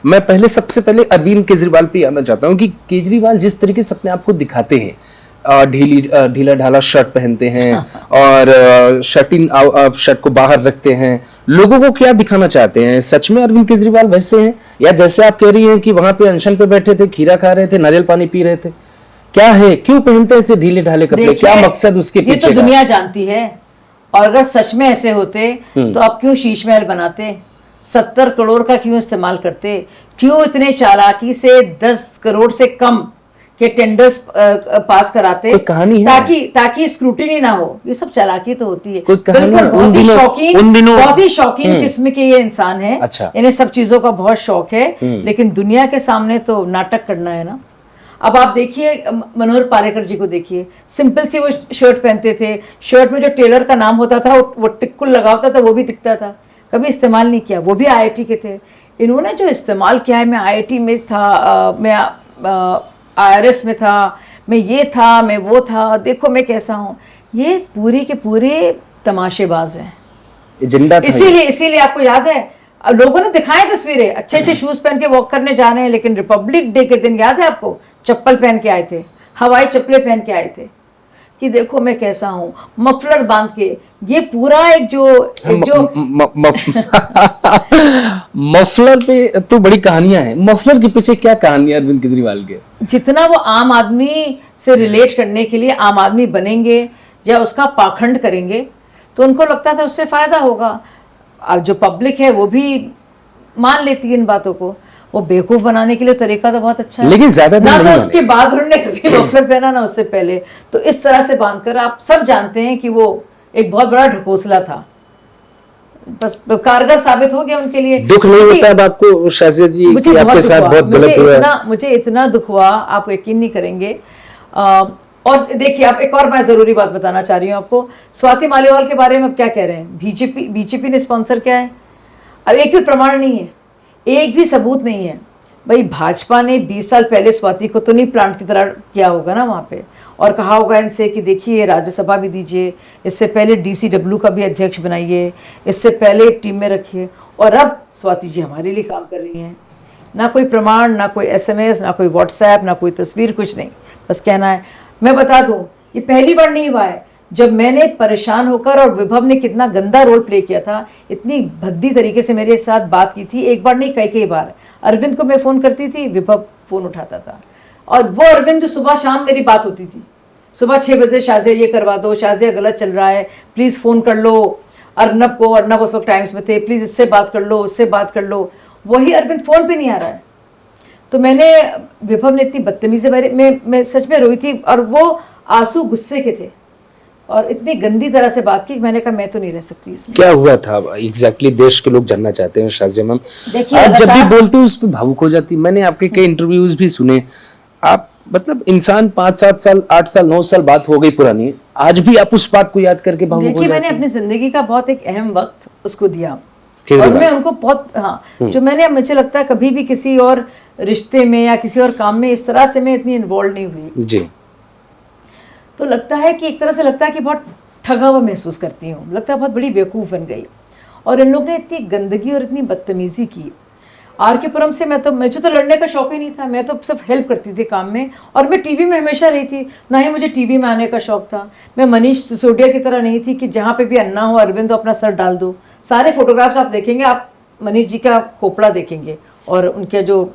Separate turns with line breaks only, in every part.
मैं पहले सबसे पहले अरविंद केजरीवाल पे आना चाहता हूँ कि केजरीवाल जिस तरीके से अपने आप को दिखाते हैं, ढीला ढाला शर्ट पहनते हैं और शर्ट को बाहर रखते हैं, लोगों को क्या दिखाना चाहते हैं? सच में अरविंद केजरीवाल वैसे हैं, या जैसे आप कह रही हैं कि वहां पे अनशन पे बैठे थे, खीरा खा रहे थे, नारियल पानी पी रहे थे? क्या है, क्यों पहनते हैं ऐसे ढीले ढाले कपड़े? क्या मकसद उसके पीछे?
ये तो दुनिया जानती है। और अगर सच में ऐसे होते तो आप क्यों शीश महल बनाते? 70 करोड़ का क्यों इस्तेमाल करते? क्यों इतने चालाकी से 10 करोड़ से कम के टेंडर्स पास कराते?
कोई कहानी है?
ताकि स्क्रूटिनी ना हो। ये सब चालाकी तो होती है।
कोई कहानी है?
बहुत ही शौकीन किस्म के ये इंसान है।
अच्छा।
इन्हें सब चीजों का बहुत शौक है, लेकिन दुनिया के सामने तो नाटक करना है ना। अब आप देखिए मनोहर पारेकर जी को देखिए, सिंपल सी वो शर्ट पहनते थे, शर्ट में जो टेलर का नाम होता था वो टिक्कुल लगा होता था, वो भी दिखता था, कभी इस्तेमाल नहीं किया। वो भी आईआईटी के थे। इन्होंने जो इस्तेमाल किया है, मैं आईआईटी में था, मैं आईआरएस में था, मैं ये था, मैं वो था, देखो मैं कैसा हूँ। ये पूरे के पूरे तमाशेबाज हैं।
एजेंडा था।
इसीलिए आपको याद है लोगों ने दिखाए तस्वीरें, अच्छे अच्छे शूज पहन के वॉक करने जा रहे हैं, लेकिन रिपब्लिक डे के दिन याद है आपको, चप्पल पहन के आए थे, हवाई चप्पलें पहन के आए थे कि देखो मैं कैसा हूं, मफलर बांध के। ये पूरा
मफलर पे तो बड़ी कहानियां हैं। मफलर के पीछे क्या कहानी है अरविंद केजरीवाल के?
जितना वो आम आदमी से रिलेट करने के लिए आम आदमी बनेंगे या उसका पाखंड करेंगे, तो उनको लगता था उससे फायदा होगा। अब जो पब्लिक है वो भी मान लेती है इन बातों को। वो बेवकूफ बनाने के लिए तरीका तो बहुत अच्छा है,
लेकिन ज्यादा
ना तो उसके बाद उन्होंने कभी मफलर पहना ना उससे पहले। तो इस तरह से बांधकर आप सब जानते हैं कि वो एक बहुत बड़ा ढकोसला था। बस कारगर साबित हो गया उनके लिए।
दुख नहीं होता अब आपको शाजिया जी कि आपके साथ बहुत गलत हुआ?
मुझे इतना दुख हुआ, आप यकीन नहीं करेंगे। और देखिए, आप एक और मैं जरूरी बात बताना चाह रही हूँ आपको। स्वाति मालीवाल के बारे में अब क्या कह रहे हैं? बीजेपी ने स्पॉन्सर किया है। अब एक भी प्रमाण नहीं है, एक भी सबूत नहीं है। भाई भाजपा ने 20 साल पहले स्वाति को तो नहीं प्लांट की तरह किया होगा ना वहां पे, और कहा होगा इनसे कि देखिए राज्यसभा भी दीजिए, इससे पहले डीसीडब्ल्यू का भी अध्यक्ष बनाइए, इससे पहले एक टीम में रखिए, और अब स्वाति जी हमारे लिए काम कर रही हैं। ना कोई प्रमाण, ना कोई एसएमएस, ना कोई व्हाट्सएप, ना कोई तस्वीर, कुछ नहीं, बस कहना है। मैं बता दूं, ये पहली बार नहीं हुआ है। जब मैंने परेशान होकर, और विभव ने कितना गंदा रोल प्ले किया था, इतनी भद्दी तरीके से मेरे साथ बात की थी, एक बार नहीं कई बार। अरविंद को मैं फोन करती थी, विभव फोन उठाता था, और वो अरविंद जो सुबह शाम मेरी बात होती थी, सुबह 6 बजे, शाजिया ये करवा दो, शाजिया गलत चल रहा है, प्लीज फोन कर लो अर्नब को, अर्नब उस वक्त टाइम्स में थे, प्लीज इससे बात कर लो, उससे बात कर लो। वही अरविंद फोन पे नहीं आ रहा है। तो मैंने, विभव ने इतनी बदतमीजी से मैं सच में रोई थी, और वो आंसू गुस्से के थे, और इतनी गंदी तरह से बात की, मैंने कहा मैं तो नहीं रह सकती इसमें।
क्या हुआ था एग्जैक्टली? देश के लोग जानना चाहते हैं शाजिया मैम। आप जब भी बोलते हो उस पर भावुक हो जाती। मैंने आपके कई इंटरव्यूज भी सुने। आप मतलब इंसान 5-7 साल, 8 साल, 9 साल बात हो गई पुरानी, आज भी आप उस बात को याद करके भावुक हो जाते हैं।
देखिए, मैंने अपनी जिंदगी का बहुत एक अहम वक्त उसको दिया, और मैं उनको बहुत, जो मैंने, मुझे लगता है कभी भी किसी और रिश्ते में या किसी और काम में इस तरह से मैं इतनी इन्वॉल्व नहीं हुई
जी। तो
लगता है कि एक तरह से लगता है कि बहुत ठगा हुआ महसूस करती हूँ, लगता है बहुत बड़ी बेवकूफ़ बन गई। और इन लोगों ने इतनी गंदगी और इतनी बदतमीजी की। आर के पुरम से मुझे तो लड़ने का शौक ही नहीं था, मैं तो सिर्फ हेल्प करती थी काम में, और मैं टीवी में हमेशा रही थी, ना ही मुझे टीवी में आने का शौक था। मैं मनीष सिसोदिया की तरह नहीं थी कि जहाँ पे भी अन्ना हो अरविंद तो अपना सर डाल दो। सारे फोटोग्राफ्स आप देखेंगे, आप मनीष जी का खोपड़ा देखेंगे और उनके जो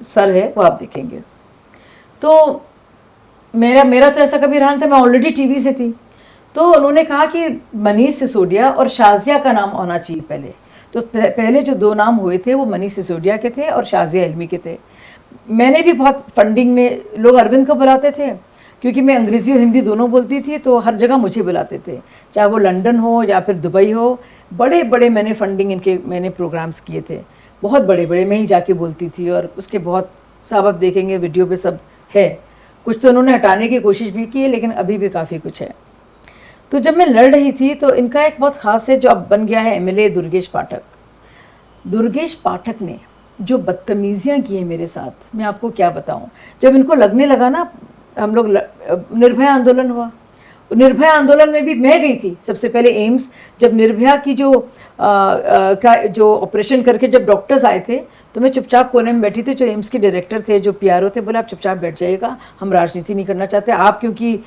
सर है वो आप देखेंगे। तो मेरा तो ऐसा कभी रहा नहीं था, मैं ऑलरेडी टीवी से थी। तो उन्होंने कहा कि मनीष सिसोदिया और शाजिया का नाम होना चाहिए पहले। तो पहले जो 2 नाम हुए थे वो मनीष सिसोदिया के थे और शाजिया इल्मी के थे। मैंने भी बहुत फंडिंग में, लोग अरविंद को बुलाते थे क्योंकि मैं अंग्रेज़ी और हिंदी दोनों बोलती थी, तो हर जगह मुझे बुलाते थे, चाहे वो लंदन हो या फिर दुबई हो। बड़े बड़े मैंने फंडिंग मैंने प्रोग्राम्स किए थे, बहुत बड़े बड़े, मैं ही जाके बोलती थी, और उसके बहुत सब आप देखेंगे वीडियो पे सब है। कुछ तो उन्होंने हटाने की कोशिश भी की है, लेकिन अभी भी काफ़ी कुछ है। तो जब मैं लड़ रही थी तो इनका एक बहुत ख़ास है जो अब बन गया है एमएलए दुर्गेश पाठक। दुर्गेश पाठक ने जो बदतमीजियाँ की हैं मेरे साथ, मैं आपको क्या बताऊं। जब इनको लगने लगा ना, हम लोग निर्भया आंदोलन हुआ, निर्भया आंदोलन में भी मैं गई थी सबसे पहले एम्स, जब निर्भया की जो ऑपरेशन करके जब डॉक्टर्स आए थे तो मैं चुपचाप कोने में बैठी थी। जो एम्स के डायरेक्टर थे, जो पीआरओ थे, बोले आप चुपचाप बैठ जाइएगा, हम राजनीति नहीं करना चाहते, आप क्योंकि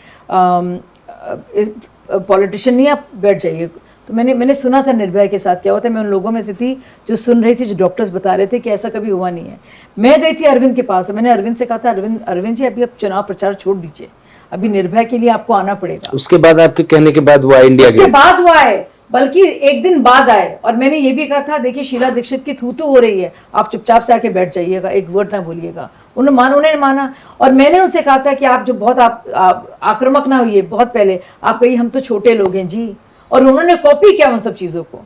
पॉलिटिशियन नहीं, आप बैठ जाइए। तो मैंने सुना था निर्भया के साथ क्या हुआ था, मैं उन लोगों में से थी जो सुन रही थी, जो डॉक्टर्स बता रहे थे कि ऐसा कभी हुआ नहीं है। मैं गई थी अरविंद के पास, मैंने अरविंद से कहा था, अरविंद जी अभी आप चुनाव प्रचार छोड़ दीजिए, अभी निर्भया के लिए आपको आना पड़ेगा।
उसके बाद आपके कहने के बाद वो इंडिया
उसके बाद वो आए, बल्कि एक दिन बाद आए, और मैंने ये भी कहा था देखिए शीला दीक्षित की थू हो रही है, आप चुपचाप से आके बैठ जाइएगा, एक वर्ड ना बोलिएगा। उन्होंने माना, और मैंने उनसे कहा था कि आप जो बहुत आप आक्रामक ना हुई, बहुत पहले आप कही हम तो छोटे लोग हैं जी, और उन्होंने कॉपी किया उन सब चीज़ों को।